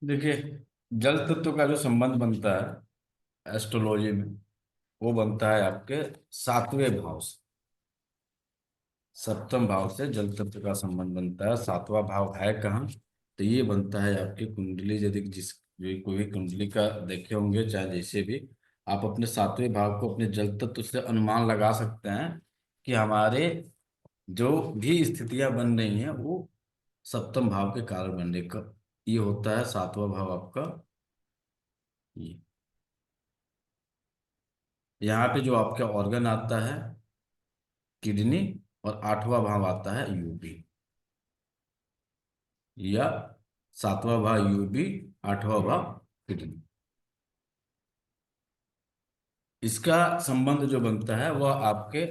देखिए, जल तत्व का जो संबंध बनता है एस्ट्रोलॉजी में, वो बनता है आपके सातवें भाव से। सप्तम भाव से जल तत्व का संबंध बनता है। सातवां भाव है कहाँ? तो ये बनता है आपकी कुंडली। यदि जिस भी कोई भी कुंडली का देखे होंगे, चाहे जैसे भी, आप अपने सातवें भाव को अपने जल तत्व से अनुमान लगा सकते हैं कि हमारे जो भी स्थितियां बन रही हैं वो सप्तम भाव के कारण बन रही। कब ये होता है? सातवां भाव आपका ये। यहाँ पे जो आपका ऑर्गन आता है किडनी, और आठवां भाव आता है यूबी, या सातवां भाव यूबी, आठवां भाव किडनी। इसका संबंध जो बनता है वह आपके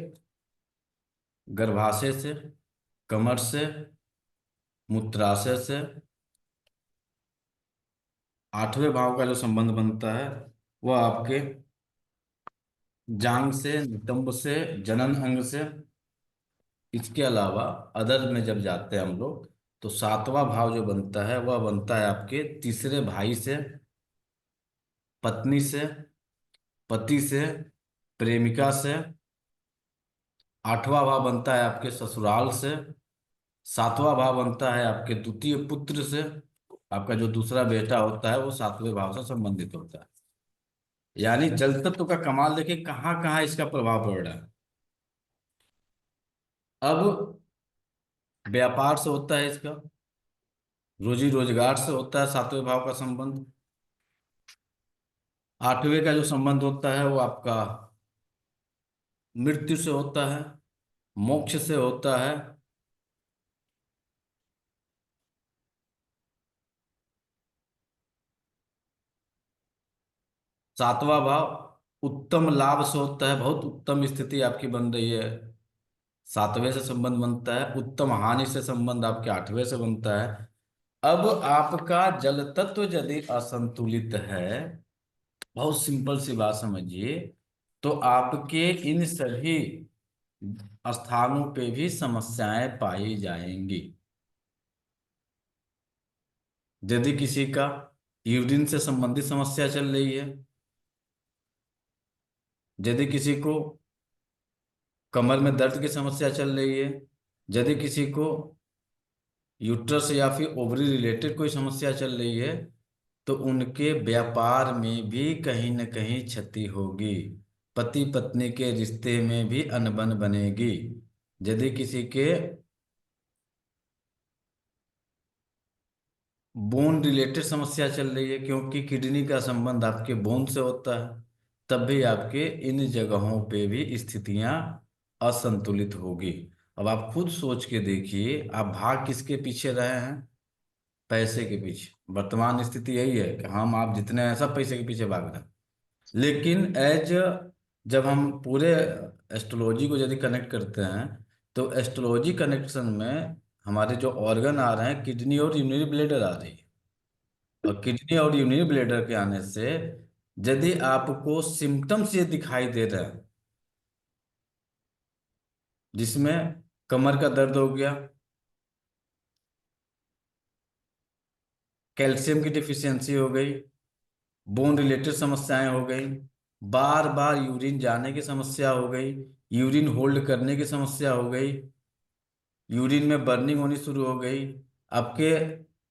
गर्भाशय से, कमर से, मूत्राशय से। आठवें भाव का जो संबंध बनता है वह आपके जांग से, नितंब से, जनन अंग से। इसके अलावा अदर में जब जाते हैं हम लोग, तो सातवां भाव जो बनता है वह बनता है आपके तीसरे भाई से, पत्नी से, पति से, प्रेमिका से। आठवां भाव बनता है आपके ससुराल से। सातवां भाव बनता है आपके द्वितीय पुत्र से। आपका जो दूसरा बेटा होता है वो सातवें भाव से संबंधित होता है। यानी जल तत्व का कमाल देखिए कहाँ कहाँ इसका प्रभाव पड़ रहा है। अब व्यापार से होता है इसका, रोजी रोजगार से होता है सातवें भाव का संबंध। आठवें का जो संबंध होता है वो आपका मृत्यु से होता है, मोक्ष से होता है। सातवां भाव उत्तम लाभ से होता है, बहुत उत्तम स्थिति आपकी बन रही है, सातवें से संबंध बनता है। उत्तम हानि से संबंध आपके आठवें से बनता है। अब आपका जल तत्व यदि असंतुलित है, बहुत सिंपल सी बात समझिए, तो आपके इन सभी स्थानों पे भी समस्याएं पाई जाएंगी। यदि किसी का यूरिन से संबंधित समस्या चल रही है, यदि किसी को कमर में दर्द की समस्या चल रही है, यदि किसी को यूट्रस या फिर ओवरी रिलेटेड कोई समस्या चल रही है, तो उनके व्यापार में भी कहीं न कहीं क्षति होगी। पति पत्नी के रिश्ते में भी अनबन बनेगी। यदि किसी के बोन रिलेटेड समस्या चल रही है, क्योंकि किडनी का संबंध आपके बोन से होता है, तब भी आपके इन जगहों पे भी स्थितियां असंतुलित होगी। अब आप खुद सोच के देखिए, आप भाग किसके पीछे रहे हैं? पैसे के पीछे। वर्तमान स्थिति यही है कि हम आप जितने हैं सब पैसे के पीछे भाग रहे हैं। लेकिन एज जब हम पूरे एस्ट्रोलॉजी को यदि कनेक्ट करते हैं, तो एस्ट्रोलॉजी कनेक्शन में हमारे जो ऑर्गन आ रहे हैं, किडनी और यूरिनरी ब्लैडर आ रही है। और किडनी और यूरिनरी ब्लैडर के आने से यदि आपको सिम्टम्स ये दिखाई दे रहे हैं, जिसमें कमर का दर्द हो गया, कैल्शियम की डिफिशियंसी हो गई, बोन रिलेटेड समस्याएं हो गई, बार बार यूरिन जाने की समस्या हो गई, यूरिन होल्ड करने की समस्या हो गई, यूरिन में बर्निंग होनी शुरू हो गई, आपके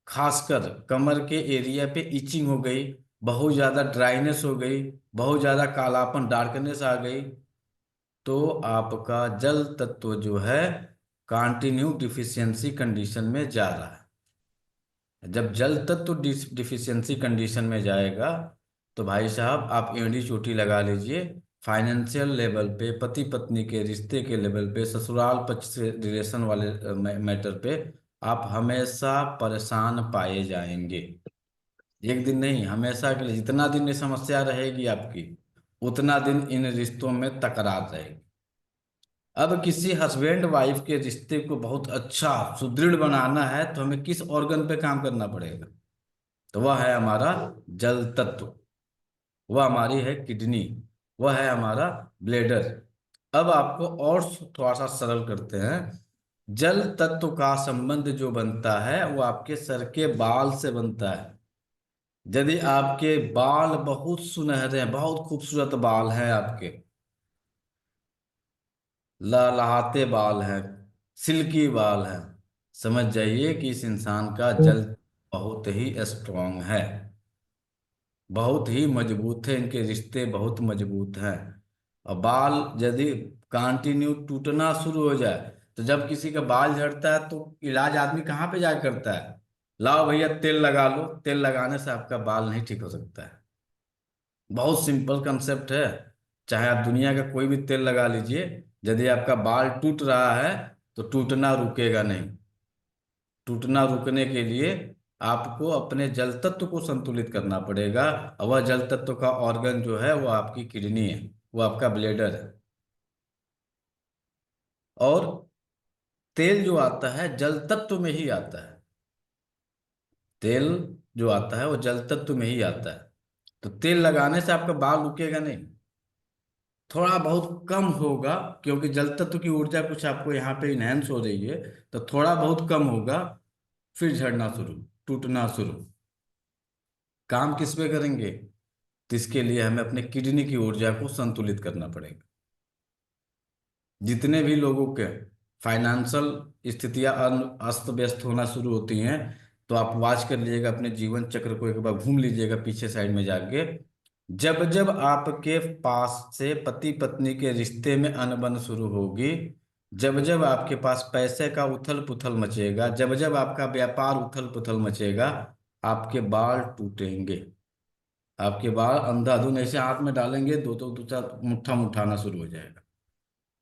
खासकर कमर के एरिया पे इचिंग हो गई, बहुत ज़्यादा ड्राइनेस हो गई, बहुत ज़्यादा कालापन डार्कनेस आ गई, तो आपका जल तत्व जो है कंटिन्यू डिफिशियंसी कंडीशन में जा रहा है। जब जल तत्व डिफिशियंसी कंडीशन में जाएगा, तो भाई साहब आप एड़ी चोटी लगा लीजिए। फाइनेंशियल लेवल पे, पति पत्नी के रिश्ते के लेवल पे, ससुराल पक्ष से रिलेशन वाले मैटर पे आप हमेशा परेशान पाए जाएंगे। एक दिन नहीं, हमेशा के लिए। जितना दिन ये समस्या रहेगी आपकी, उतना दिन इन रिश्तों में तकरार रहेगी। अब किसी हस्बैंड वाइफ के रिश्ते को बहुत अच्छा सुदृढ़ बनाना है, तो हमें किस ऑर्गन पे काम करना पड़ेगा? तो वह है हमारा जल तत्व, वह हमारी है किडनी, वह है हमारा ब्लेडर। अब आपको और थोड़ा सा सरल करते हैं। जल तत्व का संबंध जो बनता है वो आपके सर के बाल से बनता है। यदि आपके बाल बहुत सुनहरे हैं, बहुत खूबसूरत बाल हैं आपके, लहलहाते बाल हैं, सिल्की बाल हैं, समझ जाइए कि इस इंसान का जल बहुत ही स्ट्रांग है, बहुत ही मजबूत है, इनके रिश्ते बहुत मजबूत हैं। और बाल यदि कंटिन्यू टूटना शुरू हो जाए, तो जब किसी का बाल झड़ता है तो इलाज आदमी कहाँ पे जा करता है? लाओ भैया तेल लगा लो, तेल लगाने से आपका बाल नहीं ठीक हो सकता है। बहुत सिंपल कंसेप्ट है। चाहे आप दुनिया का कोई भी तेल लगा लीजिए, यदि आपका बाल टूट रहा है तो टूटना रुकेगा नहीं। टूटना रुकने के लिए आपको अपने जल तत्व को संतुलित करना पड़ेगा। और वह जल तत्व का ऑर्गन जो है वो आपकी किडनी है, वो आपका ब्लेडर है। और तेल जो आता है जल तत्व में ही आता है। तेल जो आता है वो जल तत्व में ही आता है। तो तेल लगाने से आपका बाल रुकेगा नहीं, थोड़ा बहुत कम होगा, क्योंकि जल तत्व की ऊर्जा कुछ आपको यहाँ पे इनहेंस हो रही है, तो थोड़ा बहुत कम होगा, फिर झड़ना शुरू, टूटना शुरू। काम किस पे करेंगे? तो इसके लिए हमें अपने किडनी की ऊर्जा को संतुलित करना पड़ेगा। जितने भी लोगों के फाइनेंशियल स्थितियां अस्त व्यस्त होना शुरू होती हैं, तो आप वाच कर लीजिएगा, अपने जीवन चक्र को एक बार घूम लीजिएगा पीछे साइड में जाके। जब जब आपके पास से पति पत्नी के रिश्ते में अनबन शुरू होगी, जब जब आपके पास पैसे का उथल पुथल मचेगा, जब जब आपका व्यापार उथल पुथल मचेगा, आपके बाल टूटेंगे। आपके बाल अंधाधुन ऐसे हाथ में डालेंगे, दो तो दो चार मुट्ठा मुट्ठाना शुरू हो जाएगा।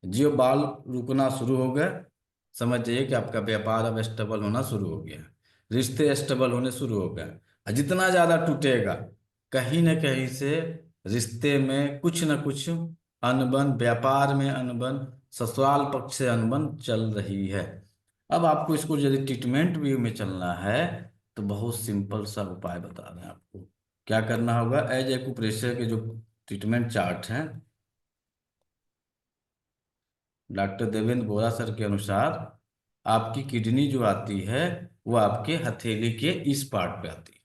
जियो बाल रुकना शुरू हो गए, समझ जाइए कि आपका व्यापार अब स्टेबल होना शुरू हो गया, रिश्ते स्टेबल होने शुरू हो गए। और जितना ज्यादा टूटेगा, कहीं ना कहीं से रिश्ते में कुछ न कुछ अनबन, व्यापार में अनबन, ससुराल पक्ष से अनबन चल रही है। अब आपको इसको यदि ट्रीटमेंट व्यू में चलना है, तो बहुत सिंपल सा उपाय बता रहे हैं आपको। क्या करना होगा? एज एक्यूप्रेशर के जो ट्रीटमेंट चार्ट हैं, डॉक्टर देवेंद्र बोरा सर के अनुसार, आपकी किडनी जो आती है वो आपके हथेली के इस पार्ट पे आती है,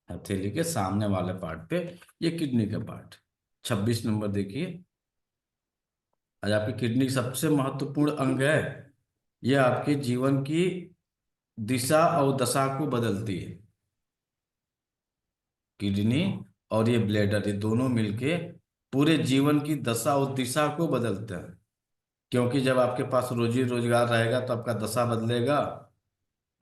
हथेली के सामने वाले पार्ट पे। ये किडनी का पार्ट 26 नंबर देखिए। आज आपकी किडनी सबसे महत्वपूर्ण अंग है। ये आपके जीवन की दिशा और दशा को बदलती है। किडनी और ये ब्लैडर, ये दोनों मिलके पूरे जीवन की दशा और दिशा को बदलते हैं। क्योंकि जब आपके पास रोजी रोजगार रहेगा तो आपका दशा बदलेगा।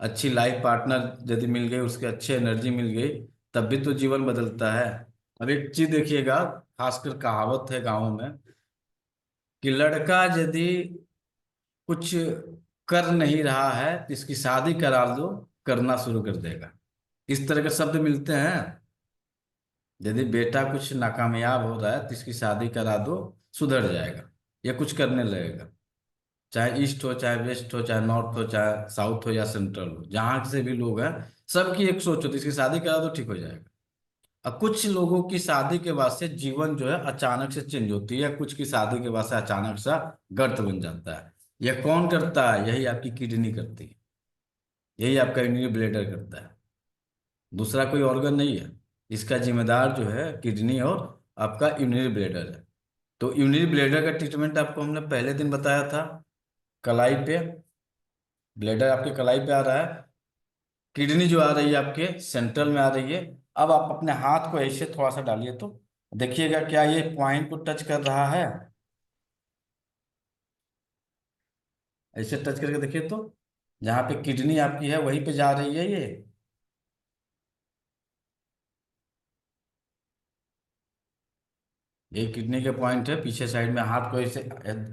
अच्छी लाइफ पार्टनर यदि मिल गई, उसके अच्छे एनर्जी मिल गई, तब भी तो जीवन बदलता है। अब एक चीज देखिएगा, खासकर कहावत है गाँव में, कि लड़का यदि कुछ कर नहीं रहा है तो इसकी शादी करा दो, करना शुरू कर देगा। इस तरह के शब्द मिलते हैं। यदि बेटा कुछ नाकामयाब हो रहा है तो इसकी शादी करा दो, सुधर जाएगा, या कुछ करने लगेगा। चाहे ईस्ट हो, चाहे वेस्ट हो, चाहे नॉर्थ हो, चाहे साउथ हो, या सेंट्रल हो, जहां से भी लोग हैं, सबकी एक सोच होती है, इसकी शादी करा दो ठीक हो जाएगा। अब कुछ लोगों की शादी के बाद से जीवन जो है अचानक से चेंज होती है, कुछ की शादी के बाद से अचानक सा गर्त बन जाता है। यह कौन करता है? यही आपकी किडनी करती है, यही आपका यूरिनरी ब्लैडर करता है। दूसरा कोई ऑर्गन नहीं है। इसका जिम्मेदार जो है किडनी और आपका यूरिनरी ब्लैडर है। तो यूरिनरी ब्लैडर का ट्रीटमेंट आपको हमने पहले दिन बताया था। कलाई पे, ब्लैडर आपके कलाई पे आ रहा है, किडनी जो आ रही है आपके सेंट्रल में आ रही है। अब आप अपने हाथ को ऐसे थोड़ा सा डालिए, तो देखिएगा क्या ये पॉइंट को टच कर रहा है? ऐसे टच करके देखिए तो, जहाँ पे किडनी आपकी है वहीं पे जा रही है ये। ये किडनी के पॉइंट है, पीछे साइड में। हाथ को ऐसे,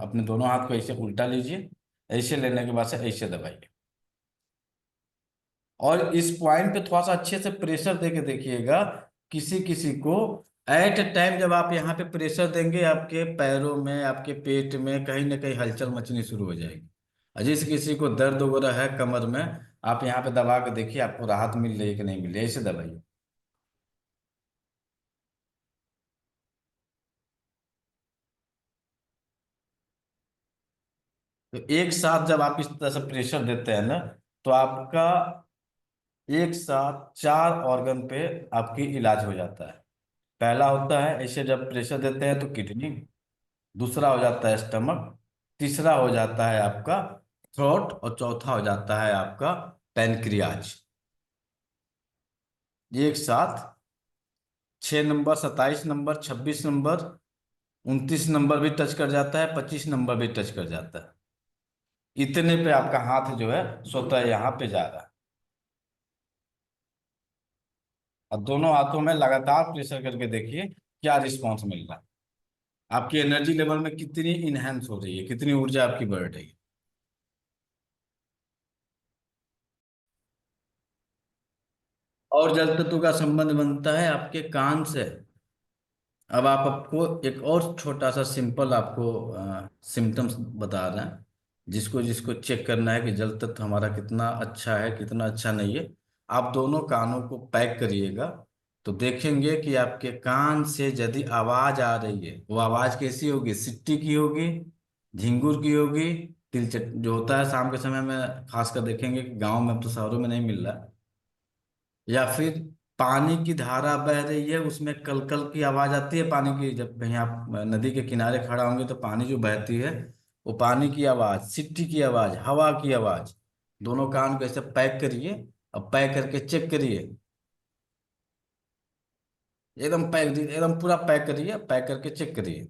अपने दोनों हाथ को ऐसे उल्टा लीजिए, ऐसे लेने के बाद से ऐसे दबाइए, और इस पॉइंट पे थोड़ा सा अच्छे से प्रेशर देके देखिएगा। किसी किसी को एट ए टाइम जब आप यहाँ पे प्रेशर देंगे, आपके पैरों में, आपके पेट में कहीं ना कहीं हलचल मचनी शुरू हो जाएगी। और जिस किसी को दर्द वगैरह है कमर में, आप यहाँ पे दबा के देखिए आपको राहत मिल रही है कि नहीं मिल रही है, ऐसे दबाइए। तो एक साथ जब आप इस तरह से प्रेशर देते हैं ना, तो आपका एक साथ चार ऑर्गन पे आपकी इलाज हो जाता है। पहला होता है ऐसे जब प्रेशर देते हैं तो किडनी, दूसरा हो जाता है स्टमक, तीसरा हो जाता है आपका थ्रोट, और चौथा हो जाता है आपका पैनक्रियाज। ये एक साथ 6 नंबर, 27 नंबर, 26 नंबर, 29 नंबर भी टच कर जाता है, 25 नंबर भी टच कर जाता है। इतने पे आपका हाथ जो है स्वतः यहाँ पे जा रहा है। और दोनों हाथों में लगातार प्रेशर करके देखिए क्या रिस्पॉन्स मिल रहा है। आपकी एनर्जी लेवल में कितनी इनहेंस हो रही है, कितनी ऊर्जा आपकी बढ़ रही है। और जल तत्व का संबंध बनता है आपके कान से। अब आप आपको एक और छोटा सा सिंपल आपको सिम्टम्स बता रहे हैं, जिसको जिसको चेक करना है कि जल तत्व हमारा कितना अच्छा है कितना अच्छा नहीं है। आप दोनों कानों को पैक करिएगा, तो देखेंगे कि आपके कान से यदि आवाज आ रही है, वो आवाज कैसी होगी, सिट्टी की होगी, झिंगुर की होगी, तिलचट जो होता है शाम के समय में खासकर देखेंगे कि गाँव में, अब तो शहरों में नहीं मिल रहा, या फिर पानी की धारा बह रही है उसमें कलकल की आवाज आती है पानी की। जब कहीं आप नदी के किनारे खड़ा होंगे तो पानी जो बहती है, वो पानी की आवाज, सिट्टी की आवाज, हवा की आवाज। दोनों कान को ऐसे पैक करिए। अब पैक करके चेक करिए, एकदम पैक, एकदम पूरा पैक करिए, पैक करके चेक करिए।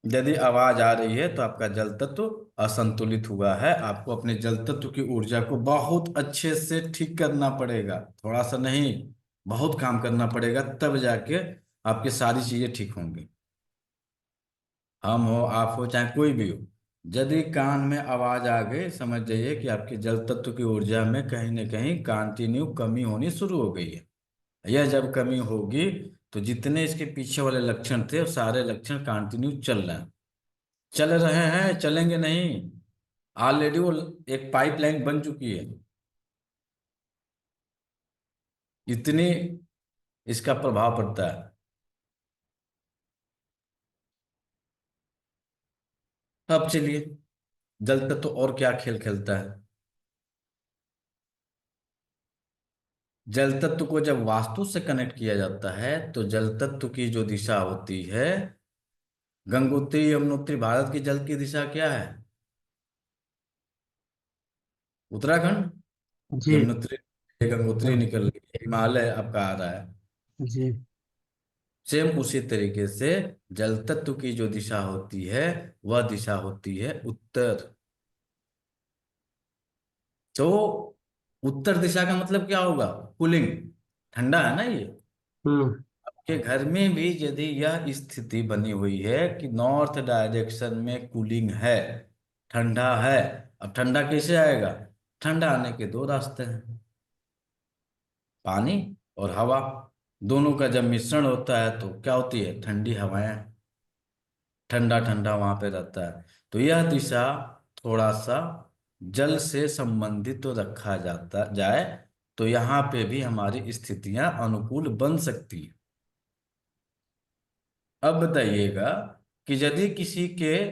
यदि आवाज आ रही है तो आपका जल तत्व असंतुलित हुआ है। आपको अपने जल तत्व की ऊर्जा को बहुत अच्छे से ठीक करना पड़ेगा, थोड़ा सा नहीं, बहुत काम करना पड़ेगा, तब जाके आपकी सारी चीजें ठीक होंगी। हम हो, आप हो, चाहे कोई भी हो, यदि कान में आवाज आ गई, समझ जाइए कि आपके जल तत्व की ऊर्जा में कहीं ना कहीं कंटिन्यू कमी होनी शुरू हो गई है। यह जब कमी होगी तो जितने इसके पीछे वाले लक्षण थे, वो सारे लक्षण कंटिन्यू चल रहे हैं, चल रहे हैं, चलेंगे नहीं। ऑलरेडी वो एक पाइपलाइन बन चुकी है। इतनी इसका प्रभाव पड़ता है। अब चलिए, जल तत्व तो और क्या खेल खेलता है। जल तत्व को जब वास्तु से कनेक्ट किया जाता है तो जल तत्व की जो दिशा होती है, गंगोत्री यमुनोत्री, भारत की जल की दिशा क्या है, उत्तराखंड। जी। यमुनोत्री, गंगोत्री हाँ। निकल रही है, हिमालय आपका आ रहा है। जी। सेम उसी तरीके से जल तत्व की जो दिशा होती है, वह दिशा होती है उत्तर। तो उत्तर दिशा का मतलब क्या होगा, कूलिंग, ठंडा है ना ये। हम्म। आपके घर में भी यदि यह स्थिति बनी हुई है कि नॉर्थ डायरेक्शन में कूलिंग है, ठंडा है। अब ठंडा कैसे आएगा, ठंडा आने के दो रास्ते हैं, पानी और हवा। दोनों का जब मिश्रण होता है तो क्या होती है, ठंडी हवाएं, ठंडा ठंडा वहां पे रहता है। तो यह दिशा थोड़ा सा जल से संबंधित तो रखा जाता जाए, तो यहाँ पे भी हमारी स्थितियां अनुकूल बन सकती है। अब बताइएगा कि यदि किसी के,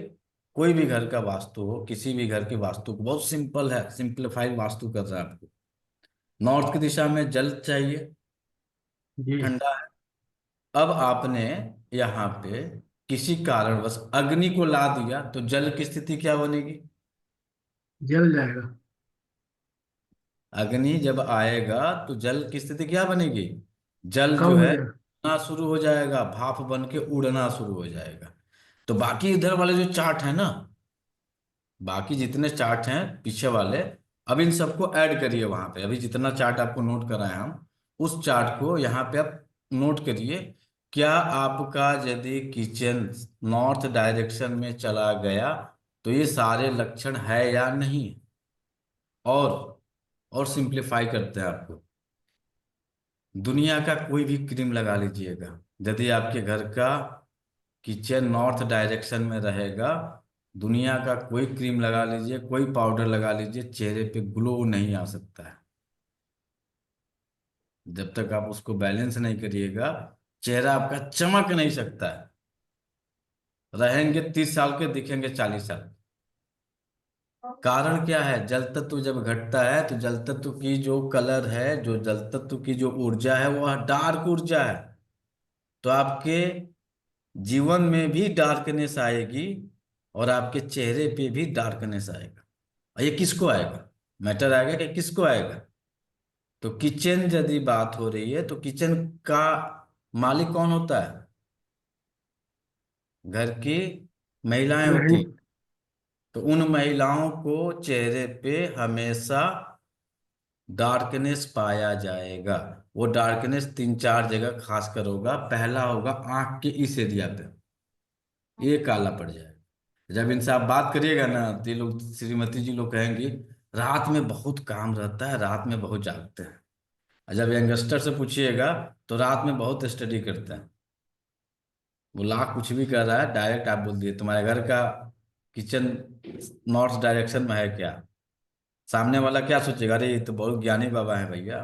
कोई भी घर का वास्तु हो, किसी भी घर की वास्तु को बहुत सिंपल है, सिंप्लीफाइड वास्तु कर रहा है आपको, नॉर्थ की दिशा में जल चाहिए, जी। ठंडा है। अब आपने यहाँ पे किसी कारणवश अग्नि को ला दिया तो जल की स्थिति क्या बनेगी, जल जाएगा। अग्नि जब आएगा तो जल की स्थिति क्या बनेगी, जल कम जो हो है जाएगा। उड़ना शुरू हो जाएगा, भाप बन के उड़ना शुरू हो जाएगा। तो बाकी इधर वाले जो चार्ट है ना, बाकी जितने चार्ट हैं पीछे वाले, अब इन सबको ऐड करिए वहां पे। अभी जितना चार्ट आपको नोट कराए हम, उस चार्ट को यहाँ पे आप नोट करिए। क्या आपका यदि किचन नॉर्थ डायरेक्शन में चला गया तो ये सारे लक्षण है या नहीं। और सिंप्लीफाई करते हैं आपको, दुनिया का कोई भी क्रीम लगा लीजिएगा, यदि आपके घर का किचन नॉर्थ डायरेक्शन में रहेगा, दुनिया का कोई क्रीम लगा लीजिए, कोई पाउडर लगा लीजिए, चेहरे पे ग्लो नहीं आ सकता है। जब तक आप उसको बैलेंस नहीं करिएगा, चेहरा आपका चमक नहीं सकता है। रहेंगे 30 साल के, दिखेंगे 40 साल। कारण क्या है, जल तत्व जब घटता है तो जल तत्व की जो कलर है, जो जल तत्व की जो ऊर्जा है, वह डार्क ऊर्जा है। तो आपके जीवन में भी डार्कनेस आएगी और आपके चेहरे पे भी डार्कनेस आएगा। और ये किसको आएगा, मैटर आएगा कि किसको आएगा? तो किचन यदि बात हो रही है तो किचन का मालिक कौन होता है? घर की महिलाएं होती नहीं। हैं। तो उन महिलाओं को चेहरे पे हमेशा डार्कनेस पाया जाएगा। वो डार्कनेस तीन चार जगह खासकर होगा। पहला होगा आंख के इस एरिया पे, ये काला पड़ जाएगा। जब इनसे आप बात करिएगा ना तो ये लोग, श्रीमती जी लोग कहेंगी रात में बहुत काम रहता है, रात में बहुत जागते हैं। और जब यंगस्टर से पूछिएगा तो रात में बहुत स्टडी करते हैं। वो लाख कुछ भी कर रहा है, डायरेक्ट आप बोल दिए तुम्हारे घर का किचन नॉर्थ डायरेक्शन में है क्या, सामने वाला क्या सोचेगा, अरे ये तो बहुत ज्ञानी बाबा है भैया,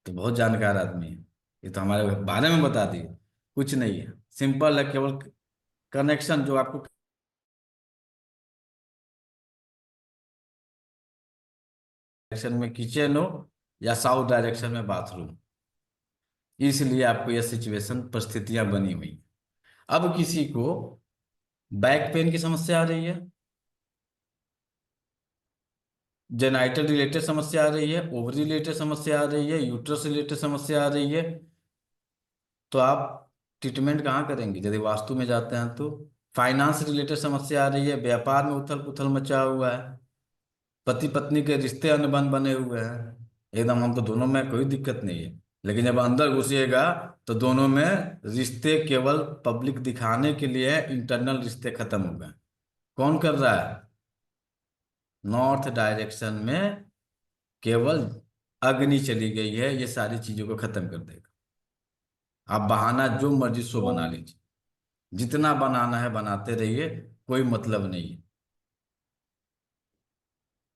तो बहुत जानकार आदमी है, ये तो हमारे बारे में बता दिए। कुछ नहीं है, सिंपल है, केवल कनेक्शन जो आपको डायरेक्शन में किचन हो या साउथ डायरेक्शन में बाथरूम, इसलिए आपको यह सिचुएशन परिस्थितियां बनी हुई। अब किसी को बैक पेन की समस्या आ रही है, जेनाइटल रिलेटेड समस्या आ रही है, ओवरी रिलेटेड समस्या आ रही है, यूट्रस रिलेटेड समस्या आ रही है, तो आप ट्रीटमेंट कहाँ करेंगे यदि वास्तु में जाते हैं तो? फाइनेंस रिलेटेड समस्या आ रही है, व्यापार में उथल पुथल मचा हुआ है, पति पत्नी के रिश्ते अनबन बने हुए हैं, एकदम हमको दोनों में कोई दिक्कत नहीं है, लेकिन जब अंदर घुसिएगा तो दोनों में रिश्ते केवल पब्लिक दिखाने के लिए इंटरनल रिश्ते खत्म हो गए। कौन कर रहा है? नॉर्थ डायरेक्शन में केवल अग्नि चली गई है, ये सारी चीजों को खत्म कर देगा। आप बहाना जो मर्जी सो बना लीजिए, जितना बनाना है बनाते रहिए, कोई मतलब नहीं है।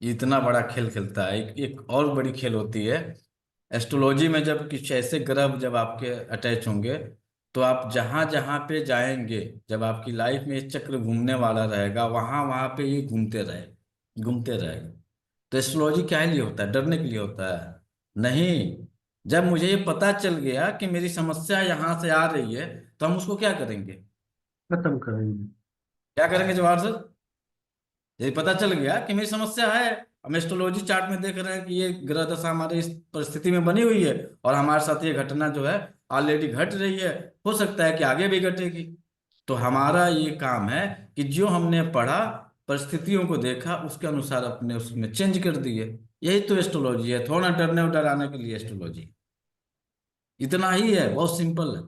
ये इतना बड़ा खेल खेलता है। एक और बड़ी खेल होती है एस्ट्रोलॉजी में, जब कुछ ऐसे ग्रह जब आपके अटैच होंगे तो आप जहां जहां पे जाएंगे, जब आपकी लाइफ में ये चक्र घूमने वाला रहेगा, वहां वहां पे ये घूमते रहेगा। तो एस्ट्रोलॉजी क्या लिए होता है? डरने के लिए होता है? नहीं। जब मुझे ये पता चल गया कि मेरी समस्या यहाँ से आ रही है, तो हम उसको क्या करेंगे? खत्म करेंगे। क्या करेंगे जवाहर सर? यदि पता चल गया कि मेरी समस्या है, हम एस्ट्रोलॉजी चार्ट में देख रहे हैं कि ये ग्रह दशा हमारे इस परिस्थिति में बनी हुई है और हमारे साथ ये घटना जो है ऑलरेडी घट रही है, हो सकता है कि आगे भी घटेगी। तो हमारा ये काम है कि जो हमने पढ़ा, परिस्थितियों को देखा, उसके अनुसार अपने उसमें चेंज कर दिए। यही तो एस्ट्रोलॉजी है, थोड़ा डरने और डराने के लिए एस्ट्रोलॉजी, इतना ही है, बहुत सिंपल है।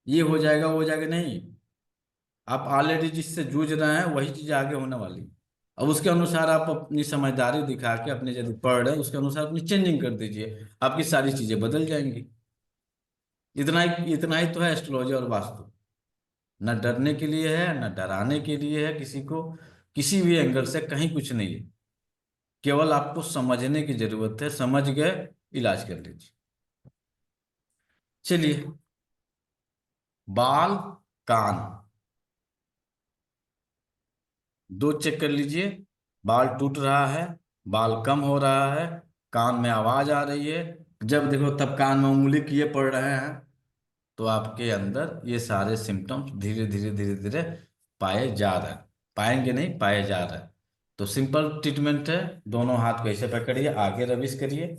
ये हो जाएगा वो हो जाएगा नहीं, आप ऑलरेडी जिससे जूझ रहे हैं वही चीज आगे होने वाली। अब उसके अनुसार आप अपनी समझदारी दिखा के, अपने जो पढ़ रहे हैं उसके अनुसार अपनी चेंजिंग कर दीजिए, आपकी सारी चीजें बदल जाएंगी। इतना ही तो है एस्ट्रोलॉजी और वास्तु। न डरने के लिए है, न डराने के लिए है किसी को, किसी भी एंगल से कहीं कुछ नहीं है। केवल आपको समझने की जरूरत है, समझ गए, इलाज कर लीजिए। चलिए, बाल, कान, दो चेक कर लीजिए। बाल टूट रहा है, बाल कम हो रहा है, कान में आवाज आ रही है, जब देखो तब कान में उंगली किए पड़ रहे हैं, तो आपके अंदर ये सारे सिम्टम्स धीरे धीरे धीरे धीरे पाए जा रहे हैं। पाएंगे नहीं, पाए जा रहे हैं। तो सिंपल ट्रीटमेंट है, दोनों हाथ को ऐसे पकड़िए, आगे रविश करिए,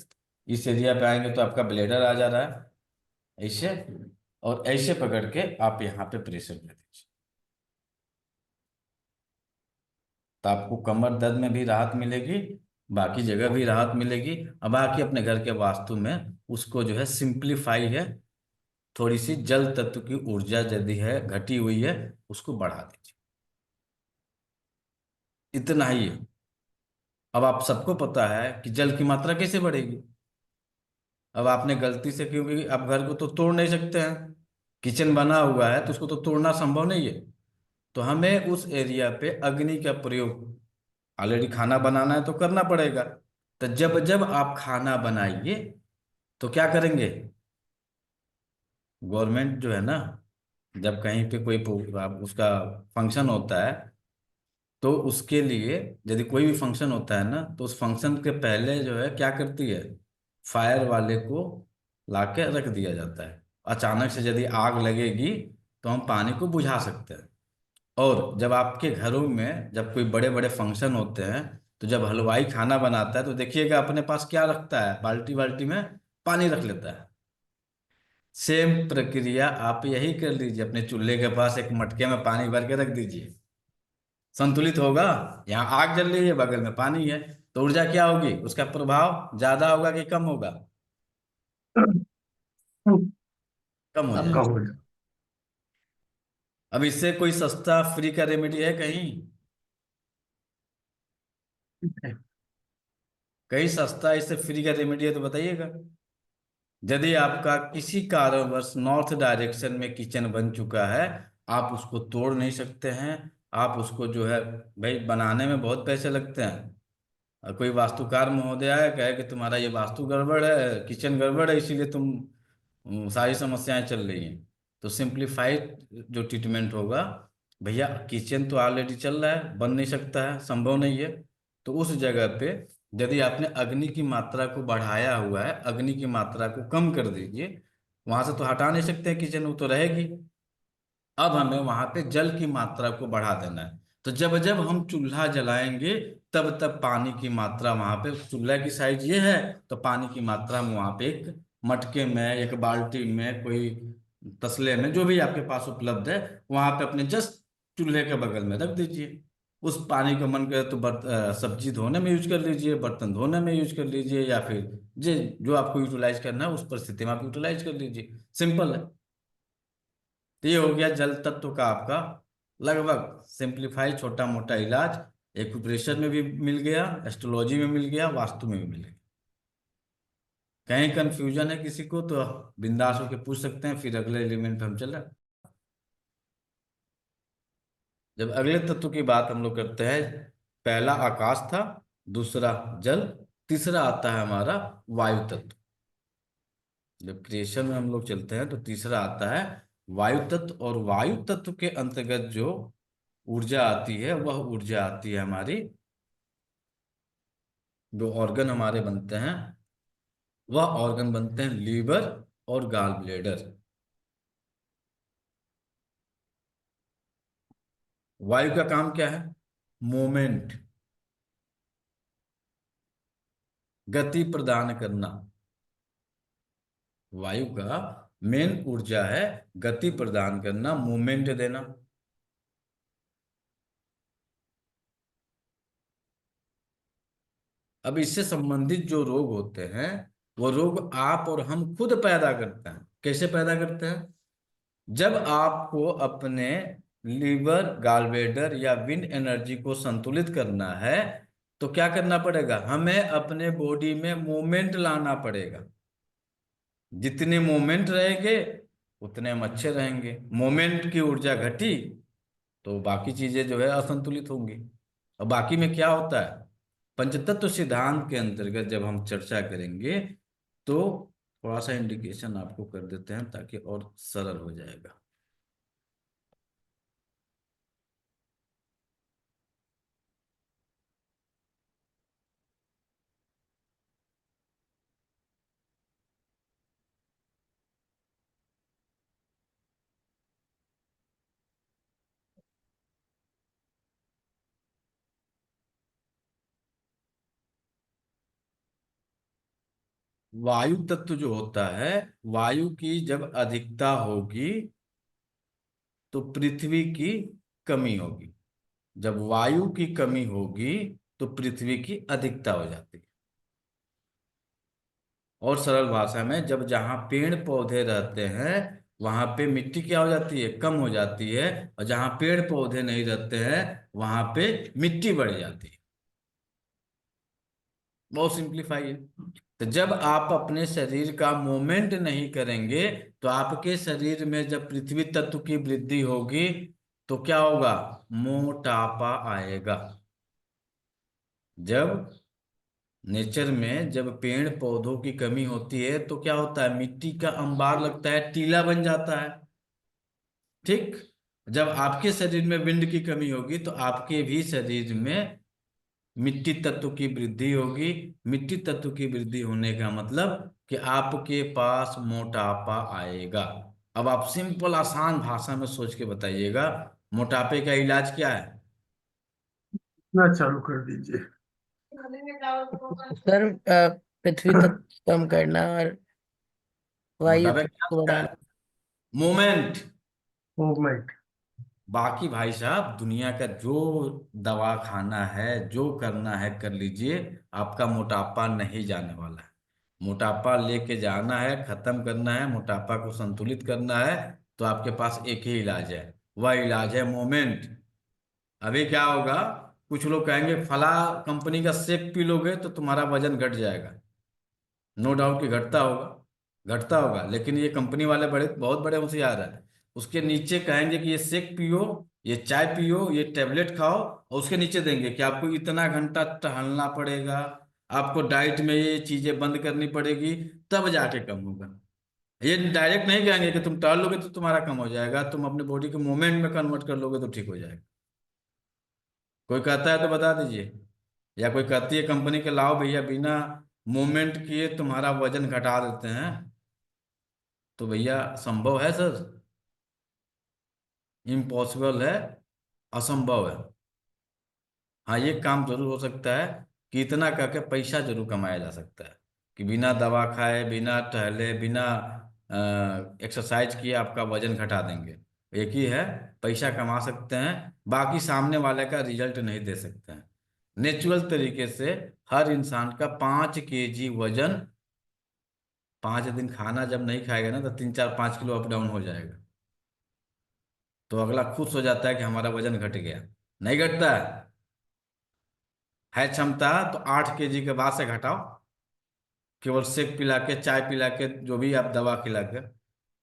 इस एरिया पे आएंगे तो आपका ब्लेडर आ जा रहा है, ऐसे, और ऐसे पकड़ के आप यहाँ पे प्रेशर दे दीजिए, तो आपको कमर दर्द में भी राहत मिलेगी, बाकी जगह भी राहत मिलेगी। अब बाकी अपने घर के वास्तु में उसको जो है सिंप्लीफाई है, थोड़ी सी जल तत्व की ऊर्जा यदि है घटी हुई है, उसको बढ़ा दीजिए, इतना ही है। अब आप सबको पता है कि जल की मात्रा कैसे बढ़ेगी। अब आपने गलती से, क्योंकि आप घर को तो तोड़ नहीं सकते हैं, किचन बना हुआ है तो उसको तो तोड़ना संभव नहीं है, तो हमें उस एरिया पे अग्नि का प्रयोग, ऑलरेडी खाना बनाना है तो करना पड़ेगा। तो जब जब आप खाना बनाइए तो क्या करेंगे, गवर्नमेंट जो है ना, जब कहीं पे कोई उसका फंक्शन होता है, तो उसके लिए यदि कोई भी फंक्शन होता है ना, तो उस फंक्शन के पहले जो है क्या करती है, फायर वाले को लाके रख दिया जाता है। अचानक से यदि आग लगेगी तो हम पानी को बुझा सकते हैं। और जब आपके घरों में जब कोई बड़े बड़े फंक्शन होते हैं, तो जब हलवाई खाना बनाता है तो देखिएगा अपने पास क्या रखता है, बाल्टी बाल्टी में पानी रख लेता है। सेम प्रक्रिया आप यही कर लीजिए, अपने चूल्हे के पास एक मटके में पानी भर के रख दीजिए, संतुलित होगा। यहाँ आग जल रही है, बगल में पानी है, तो ऊर्जा क्या होगी, उसका प्रभाव ज्यादा होगा कि कम होगा? कम हो आपका जाएगा। हो अब इससे कोई सस्ता फ्री का रेमेडी है कहीं? जाए। कहीं सस्ता इससे फ्री का रेमेडी है तो बताइएगा। यदि आपका किसी कारणवश नॉर्थ डायरेक्शन में किचन बन चुका है, आप उसको तोड़ नहीं सकते हैं। आप उसको जो है, भाई बनाने में बहुत पैसे लगते हैं, और कोई वास्तुकार महोदय आए कहे कि तुम्हारा ये वास्तु गड़बड़ है, किचन गड़बड़ है, इसीलिए तुम सारी समस्याएं चल रही हैं। तो सिंप्लीफाइड जो ट्रीटमेंट होगा, भैया किचन तो ऑलरेडी चल रहा है, बन नहीं सकता है, संभव नहीं है। तो उस जगह पे यदि आपने अग्नि की मात्रा को बढ़ाया हुआ है, अग्नि की मात्रा को कम कर दीजिए। वहां से तो हटा नहीं सकते किचन, वो तो रहेगी। अब हमें वहां पे जल की मात्रा को बढ़ा देना है। तो जब जब हम चूल्हा जलाएंगे, तब तब पानी की मात्रा वहां पे, चूल्हा की साइज ये है, तो पानी की मात्रा हम वहां पे एक मटके में, एक बाल्टी में, कोई तसले में, जो भी आपके पास उपलब्ध है, वहां पे अपने जस्ट चूल्हे के बगल में रख दीजिए। उस पानी को मन करे तो सब्जी धोने में यूज कर लीजिए, बर्तन धोने में यूज कर लीजिए, या फिर जे जो आपको यूटिलाइज करना है उस परिस्थिति में आप यूटिलाइज कर लीजिए। सिंपल है। तो ये हो गया जल तत्व का आपका लगभग सिंप्लीफाई छोटा मोटा इलाज। एक्यूप्रेशर में भी मिल गया, एस्ट्रोलॉजी में मिल गया, वास्तु में भी मिल गया। कहीं कंफ्यूजन है किसी को तो बिंदास होकर पूछ सकते हैं, फिर अगले एलिमेंट पे हम चले। जब अगले तत्व की बात हम लोग करते हैं, पहला आकाश था, दूसरा जल, तीसरा आता है हमारा वायु तत्व। जब क्रिएशन में हम लोग चलते हैं तो तीसरा आता है वायु तत्व। और वायु तत्व के अंतर्गत जो ऊर्जा आती है, वह ऊर्जा आती है हमारी, जो ऑर्गन हमारे बनते हैं, वह ऑर्गन बनते हैं लीवर और गाल ब्लेडर। वायु का काम क्या है? मोमेंट, गति प्रदान करना। वायु का मेन ऊर्जा है गति प्रदान करना, मूवमेंट देना। अब इससे संबंधित जो रोग होते हैं, वो रोग आप और हम खुद पैदा करते हैं। कैसे पैदा करते हैं? जब आपको अपने लीवर, गॉलब्लैडर या विंड एनर्जी को संतुलित करना है, तो क्या करना पड़ेगा? हमें अपने बॉडी में मूवमेंट लाना पड़ेगा। जितने मूवमेंट रहेंगे उतने हम अच्छे रहेंगे। मूवमेंट की ऊर्जा घटी तो बाकी चीजें जो है असंतुलित होंगी। और बाकी में क्या होता है, पंचतत्व सिद्धांत के अंतर्गत जब हम चर्चा करेंगे, तो थोड़ा सा इंडिकेशन आपको कर देते हैं ताकि और सरल हो जाएगा। वायु तत्व जो होता है, वायु की जब अधिकता होगी तो पृथ्वी की कमी होगी। जब वायु की कमी होगी तो पृथ्वी की अधिकता हो जाती है। और सरल भाषा में, जब जहां पेड़ पौधे रहते हैं वहां पे मिट्टी क्या हो जाती है, कम हो जाती है। और जहां पेड़ पौधे नहीं रहते हैं वहां पे मिट्टी बढ़ जाती है। बहुत सिंप्लीफाई है। तो जब आप अपने शरीर का मूवमेंट नहीं करेंगे, तो आपके शरीर में जब पृथ्वी तत्व की वृद्धि होगी तो क्या होगा? मोटापा आएगा। जब नेचर में जब पेड़ पौधों की कमी होती है तो क्या होता है? मिट्टी का अंबार लगता है, टीला बन जाता है। ठीक। जब आपके शरीर में विंड की कमी होगी तो आपके भी शरीर में मिट्टी तत्व की वृद्धि होगी। मिट्टी तत्व की वृद्धि होने का मतलब कि आपके पास मोटापा आएगा। अब आप सिंपल आसान भाषा में सोच के बताइएगा, मोटापे का इलाज क्या है? ना चालू कर दीजिए। सर पृथ्वी तत्व कम करना और वायु मोटापे का तत्व इलाज को क्या बढ़ाना। है? मूवमेंट। मूवमेंट। बाकी भाई साहब दुनिया का जो दवा खाना है, जो करना है कर लीजिए, आपका मोटापा नहीं जाने वाला है। मोटापा लेके जाना है, खत्म करना है, मोटापा को संतुलित करना है, तो आपके पास एक ही इलाज है, वह इलाज है मोमेंट। अभी क्या होगा, कुछ लोग कहेंगे फला कंपनी का शेक पी लोगे तो तुम्हारा वजन घट जाएगा। नो डाउट कि घटता होगा, घटता होगा, लेकिन ये कंपनी वाले बड़े बहुत बड़े होशियार हैं। उसके नीचे कहेंगे कि ये शेक पियो, ये चाय पियो, ये टेबलेट खाओ, और उसके नीचे देंगे कि आपको इतना घंटा टहलना पड़ेगा, आपको डाइट में ये चीजें बंद करनी पड़ेगी, तब जाके कम होगा। ये डायरेक्ट नहीं कहेंगे कि तुम टहल लोगे तो तुम्हारा कम हो जाएगा, तुम अपने बॉडी को मूवमेंट में कन्वर्ट कर लोगे तो ठीक हो जाएगा। कोई कहता है तो बता दीजिए, या कोई कहती है कंपनी के लाओ भैया बिना मूवमेंट किए तुम्हारा वजन घटा देते हैं, तो भैया संभव है सर? इम्पॉसिबल है, असंभव है। हाँ ये काम जरूर हो सकता है कि इतना करके पैसा जरूर कमाया जा सकता है, कि बिना दवा खाए, बिना टहले, बिना एक्सरसाइज किए आपका वजन घटा देंगे। एक ही है, पैसा कमा सकते हैं, बाकी सामने वाले का रिजल्ट नहीं दे सकते हैं। नेचुरल तरीके से हर इंसान का 5 kg वजन, 5 दिन खाना जब नहीं खाएगा ना तो 3 4 5 किलो अप डाउन हो जाएगा। तो अगला खुश हो जाता है कि हमारा वजन घट गया। नहीं घटता है क्षमता तो 8 kg के बाद से घटाओ, केवल शेक पिला के, चाय पिला के, जो भी आप दवा खिला के।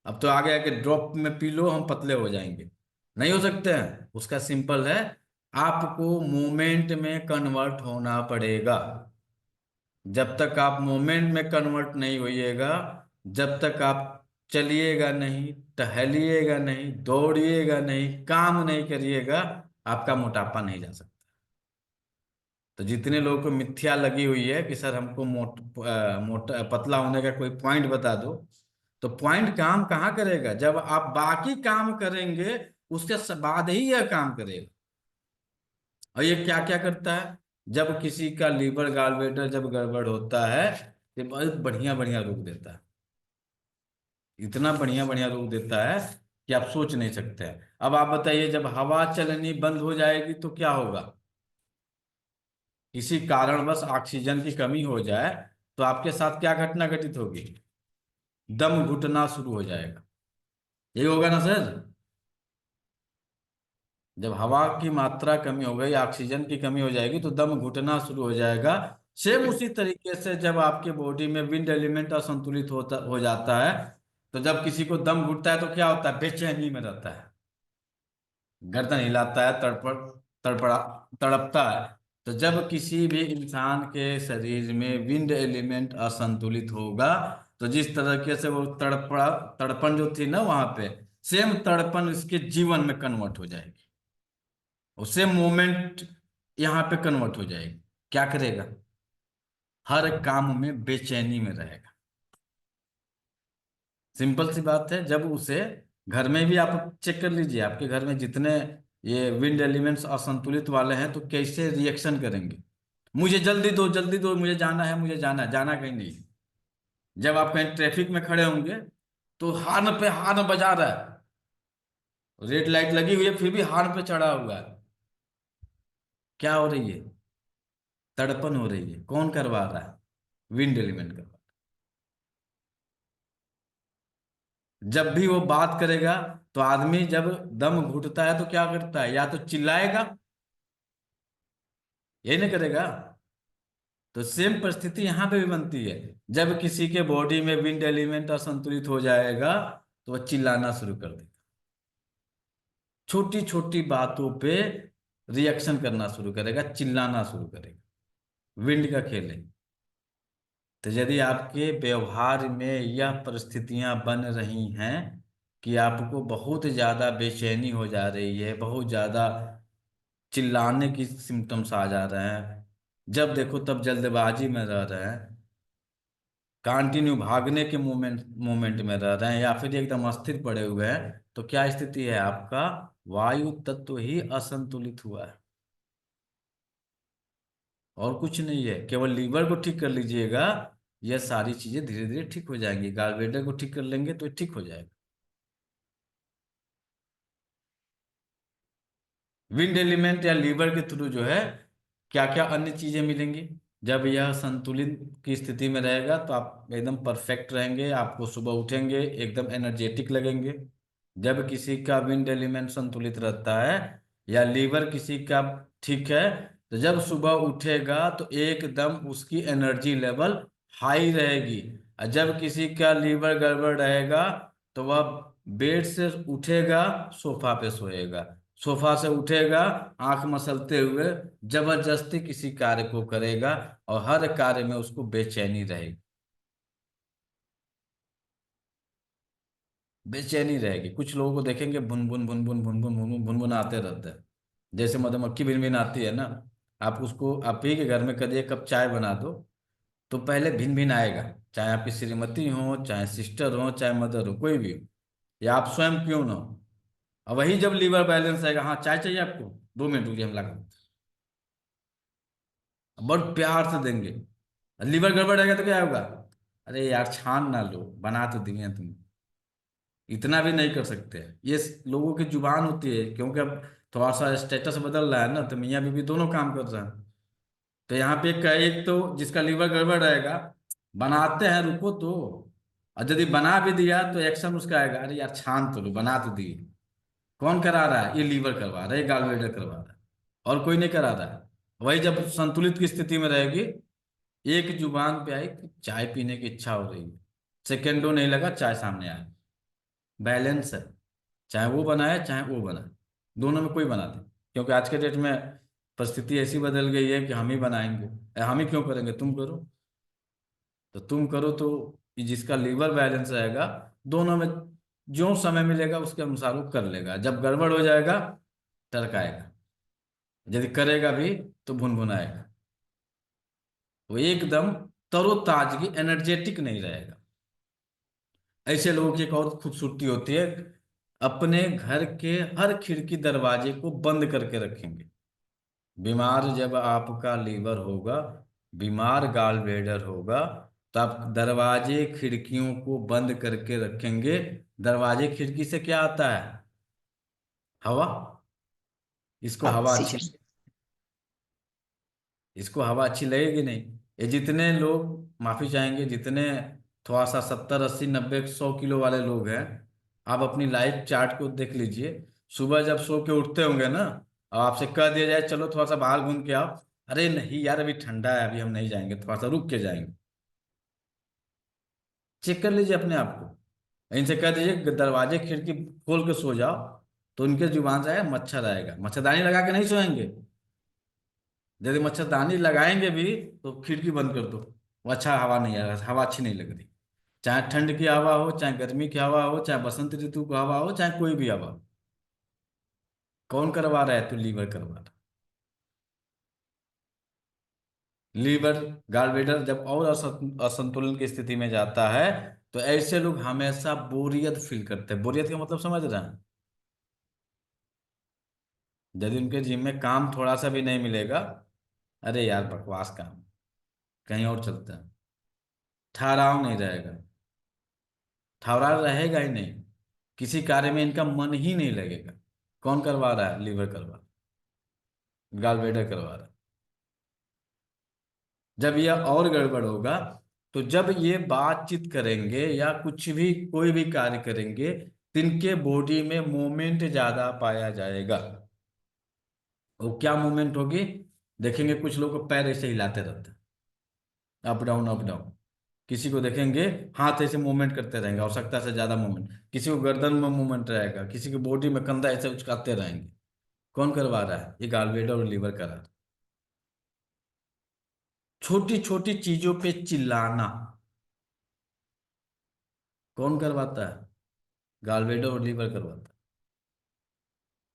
अब तो आगे आके ड्रॉप में पी लो हम पतले हो जाएंगे, नहीं हो सकते हैं। उसका सिंपल है, आपको मूवमेंट में कन्वर्ट होना पड़ेगा। जब तक आप मूवमेंट में कन्वर्ट नहीं होइएगा, जब तक आप चलिएगा नहीं, टहलिएगा नहीं, दौड़िएगा नहीं, काम नहीं करिएगा, आपका मोटापा नहीं जा सकता। तो जितने लोगों को मिथ्या लगी हुई है कि सर हमको मोटा पतला होने का कोई पॉइंट बता दो, तो पॉइंट काम कहाँ करेगा? जब आप बाकी काम करेंगे उसके बाद ही यह काम करेगा। और ये क्या क्या करता है, जब किसी का लीवर गॉलब्लैडर जब गड़बड़ होता है, ये बहुत बढ़िया बढ़िया रोग देता है, इतना बढ़िया बढ़िया रोग देता है कि आप सोच नहीं सकते हैं। अब आप बताइए, जब हवा चलनी बंद हो जाएगी तो क्या होगा? किसी कारणवश ऑक्सीजन की कमी हो जाए तो आपके साथ क्या घटना घटित होगी? दम घुटना शुरू हो जाएगा। यही होगा ना सर? जब हवा की मात्रा कमी हो गई, ऑक्सीजन की कमी हो जाएगी तो दम घुटना शुरू हो जाएगा। सेम उसी तरीके से जब आपके बॉडी में विंड एलिमेंट असंतुलित होता हो जाता है, तो जब किसी को दम घुटता है तो क्या होता है? बेचैनी में रहता है, गर्दन हिलाता है, तड़पड़ तड़पड़ा तड़पता है। तो जब किसी भी इंसान के शरीर में विंड एलिमेंट असंतुलित होगा, तो जिस तरीके से वो तड़पड़ा तड़पन जो थी ना वहां पे, सेम तड़पन इसके जीवन में कन्वर्ट हो जाएगी, और सेम मोमेंट यहाँ पे कन्वर्ट हो जाएगी। क्या करेगा? हर काम में बेचैनी में रहेगा। सिंपल सी बात है। जब उसे घर में भी आप चेक कर लीजिए, आपके घर में जितने ये विंड एलिमेंट्स असंतुलित वाले हैं तो कैसे रिएक्शन करेंगे? मुझे जल्दी दो, जल्दी दो, मुझे जाना है, मुझे जाना है, जाना कहीं नहीं। जब आप कहीं ट्रैफिक में खड़े होंगे तो हॉर्न पे हॉर्न बजा रहा है, रेड लाइट लगी हुई है फिर भी हॉर्न पे चढ़ा हुआ है। क्या हो रही है? तड़पन हो रही है। कौन करवा रहा है? विंड एलिमेंट करवा। जब भी वो बात करेगा तो आदमी जब दम घुटता है तो क्या करता है? या तो चिल्लाएगा, यही नहीं करेगा? तो सेम परिस्थिति यहाँ पे भी बनती है। जब किसी के बॉडी में विंड एलिमेंट असंतुलित हो जाएगा तो वह चिल्लाना शुरू कर देगा, छोटी छोटी बातों पे रिएक्शन करना शुरू करेगा, चिल्लाना शुरू करेगा। विंड का खेल है। तो यदि आपके व्यवहार में यह परिस्थितियां बन रही हैं कि आपको बहुत ज़्यादा बेचैनी हो जा रही है, बहुत ज़्यादा चिल्लाने की सिम्टम्स आ जा रहे हैं, जब देखो तब जल्दबाजी में रह रहे हैं, कंटिन्यू भागने के मोमेंट में रह रहे हैं, या फिर एकदम अस्थिर पड़े हुए हैं, तो क्या स्थिति है? आपका वायु तत्व ही असंतुलित हुआ है, और कुछ नहीं है। केवल लीवर को ठीक कर लीजिएगा, यह सारी चीजें धीरे धीरे ठीक हो जाएंगी। गॉलब्लैडर को ठीक कर लेंगे तो ठीक हो जाएगा। विंड एलिमेंट या लीवर के थ्रू जो है क्या क्या अन्य चीजें मिलेंगी, जब यह संतुलित की स्थिति में रहेगा तो आप एकदम परफेक्ट रहेंगे, आपको सुबह उठेंगे एकदम एनर्जेटिक लगेंगे। जब किसी का विंड एलिमेंट संतुलित रहता है या लीवर किसी का ठीक है, तो जब सुबह उठेगा तो एकदम उसकी एनर्जी लेवल हाई रहेगी। और जब किसी का लीवर गड़बड़ रहेगा तो वह बेड से उठेगा, सोफा पे सोएगा, सोफा से उठेगा आंख मसलते हुए, जबरदस्ती किसी कार्य को करेगा, और हर कार्य में उसको बेचैनी रहेगी, बेचैनी रहेगी। कुछ लोगों को देखेंगे भुन भुन भुन भुन भुन भुन भुन भुन भुन भुन आते रहते हैं, जैसे मधुमक्खी भिन भिन आती है ना। आप उसको आप ही के घर में करिए कप चाय बना दो, तो पहले भिन भिन आएगा, चाहे आपकी श्रीमती हो, चाहे सिस्टर हो, चाहे मदर हो, कोई भी हो, या आप स्वयं क्यों ना हो। और वही जब लीवर बैलेंस आएगा, हाँ चाय चाहिए आपको, 2 मिनट रुकिए हम ला के देते हैं। बहुत प्यार से देंगे। लीवर गड़बड़ रहेगा तो क्या होगा? अरे यार छान ना लो, बना तो दिए तुम। इतना भी नहीं कर सकते। ये लोगों की जुबान होती है, क्योंकि अब थोड़ा सा स्टेटस बदल रहा है ना, तो मियाँ बीवी दोनों काम कर रहे हैं। तो यहाँ पे एक तो जिसका लीवर गड़बड़ रहेगा, बनाते हैं रुको तो, और यदि बना भी दिया तो एक्शन उसका आएगा, अरे यार छान तो लो, बना तो दिए। कौन करा रहा है? ये लीवर करवा रहा है, ये गॉलब्लैडर करवा रहा है, और कोई नहीं करा रहा है। वही जब संतुलित की स्थिति में रहेगी, एक जुबान पे आई कि चाय पीने की इच्छा हो रही है, सेकेंडों नहीं लगा चाय सामने आए, बैलेंस है। चाहे वो बनाए चाहे वो बनाए, दोनों में कोई बना दे। क्योंकि आज के डेट में परिस्थिति ऐसी बदल गई है कि हम ही बनाएंगे। हम ही क्यों करेंगे, तुम करो। तो तुम करो तो ये जिसका लीवर बैलेंस रहेगा, दोनों में जो समय मिलेगा उसके अनुसार वो कर लेगा। जब गड़बड़ हो जाएगा टरकाएगा, यदि करेगा भी तो भुनभुनाएगा, वो एकदम तरोताजगी एनर्जेटिक नहीं रहेगा। ऐसे लोगों की एक और खूबसूरती होती है, अपने घर के हर खिड़की दरवाजे को बंद करके रखेंगे। बीमार जब आपका लीवर होगा, बीमार गॉल ब्लैडर होगा, तो आप दरवाजे खिड़कियों को बंद करके रखेंगे। दरवाजे खिड़की से क्या आता है? हवा। इसको हवा अच्छी, ऑक्सीजन। इसको हवा अच्छी लगेगी नहीं। ये जितने लोग माफी चाहेंगे, जितने थोड़ा सा 70 80 90 100 किलो वाले लोग हैं, आप अपनी लाइफ चार्ट को देख लीजिए। सुबह जब सो के उठते होंगे ना, और आपसे कह दिया जाए चलो थोड़ा सा बाहर घूम के आओ, अरे नहीं यार अभी ठंडा है, अभी हम नहीं जाएंगे, थोड़ा सा रुक के जाएंगे। चेक कर लीजिए अपने आप को। इनसे कह दीजिए कि दरवाजे खिड़की खोल के सो जाओ, तो उनके जुबान से आएगा मच्छर आएगा, मच्छरदानी लगा के नहीं सोएंगे। यदि मच्छरदानी लगाएंगे भी तो खिड़की बंद कर दो, वो अच्छा हवा नहीं आ रहा, हवा अच्छी नहीं लग रही। चाहे ठंड की हवा हो, चाहे गर्मी की हवा हो, चाहे बसंत ऋतु की हवा हो, चाहे कोई भी हवा हो। कौन करवा रहा है? तो लीवर करवा रहा है। लीवर गॉलब्लैडर जब और असंतुलन की स्थिति में जाता है, तो ऐसे लोग हमेशा बोरियत फील करते हैं। बोरियत का मतलब समझ रहे हैं? यदि उनके जिम में काम थोड़ा सा भी नहीं मिलेगा, अरे यार बकवास काम, कहीं और चलता है। ठहराव नहीं रहेगा, ठहराव रहेगा ही नहीं, किसी कार्य में इनका मन ही नहीं लगेगा। कौन करवा रहा है? लीवर करवा, गॉलब्लैडर करवा रहा है। जब यह और गड़बड़ होगा, तो जब ये बातचीत करेंगे या कुछ भी कोई भी कार्य करेंगे, तिनके बॉडी में मूवमेंट ज्यादा पाया जाएगा। वो क्या मूवमेंट होगी? देखेंगे कुछ लोग को पैर ऐसे हिलाते रहते हैं, अप डाउन अप डाउन। किसी को देखेंगे हाथ ऐसे मूवमेंट करते रहेंगे, आवश्यकता से ज्यादा मूवमेंट। किसी को गर्दन में मूवमेंट रहेगा, किसी की बॉडी में कंधा ऐसे उचकाते रहेंगे। कौन करवा रहा है? ये गॉलब्लैडर और लीवर करा रहा है। छोटी छोटी चीजों पे चिल्लाना कौन करवाता है? गॉलब्लैडर और लीवर करवाता है।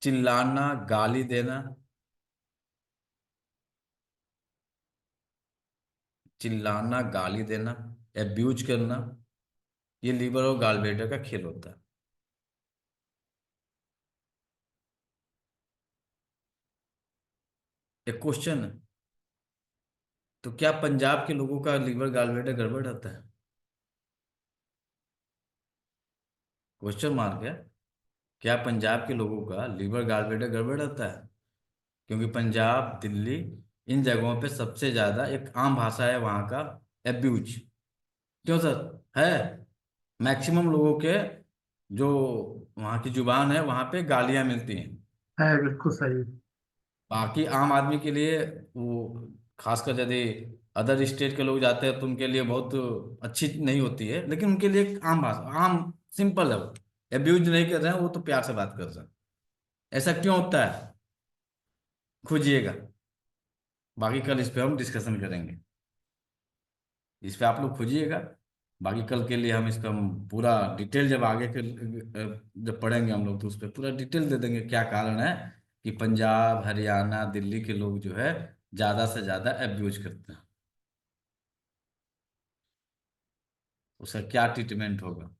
चिल्लाना, गाली देना, चिल्लाना, गाली देना, एब्यूज करना, ये लीवर और गॉलब्लैडर का खेल होता है। एक क्वेश्चन है, तो क्या पंजाब के लोगों का लीवर गॉलब्लैडर गड़बड़ रहता है? क्वेश्चन मार्क है। क्या पंजाब के लोगों का लीवर गॉलब्लैडर गड़बड़ रहता है? क्योंकि पंजाब, दिल्ली, इन जगहों पे सबसे ज्यादा एक आम भाषा है वहां का, एब्यूज। क्यों सर? है। मैक्सिमम लोगों के जो वहाँ की जुबान है वहां पे गालियां मिलती हैं। है बिल्कुल सही। बाकी आम आदमी के लिए वो, खासकर यदि अदर स्टेट के लोग जाते हैं तो उनके लिए बहुत अच्छी नहीं होती है, लेकिन उनके लिए एक आम भाषा, आम, सिंपल है वो। एब्यूज नहीं कर रहे हैं वो, तो प्यार से बात कर रहे हैं। ऐसा क्यों होता है? खोजिएगा। बाकी कल इस पे हम डिस्कशन करेंगे। इस पे आप लोग खोजिएगा। बाकी कल के लिए हम इसका हम पूरा डिटेल, जब आगे के जब पढ़ेंगे हम लोग, तो उस पर पूरा डिटेल दे देंगे क्या कारण है कि पंजाब, हरियाणा, दिल्ली के लोग जो है ज्यादा से ज्यादा एब्यूज करते हैं। उसका क्या ट्रीटमेंट होगा।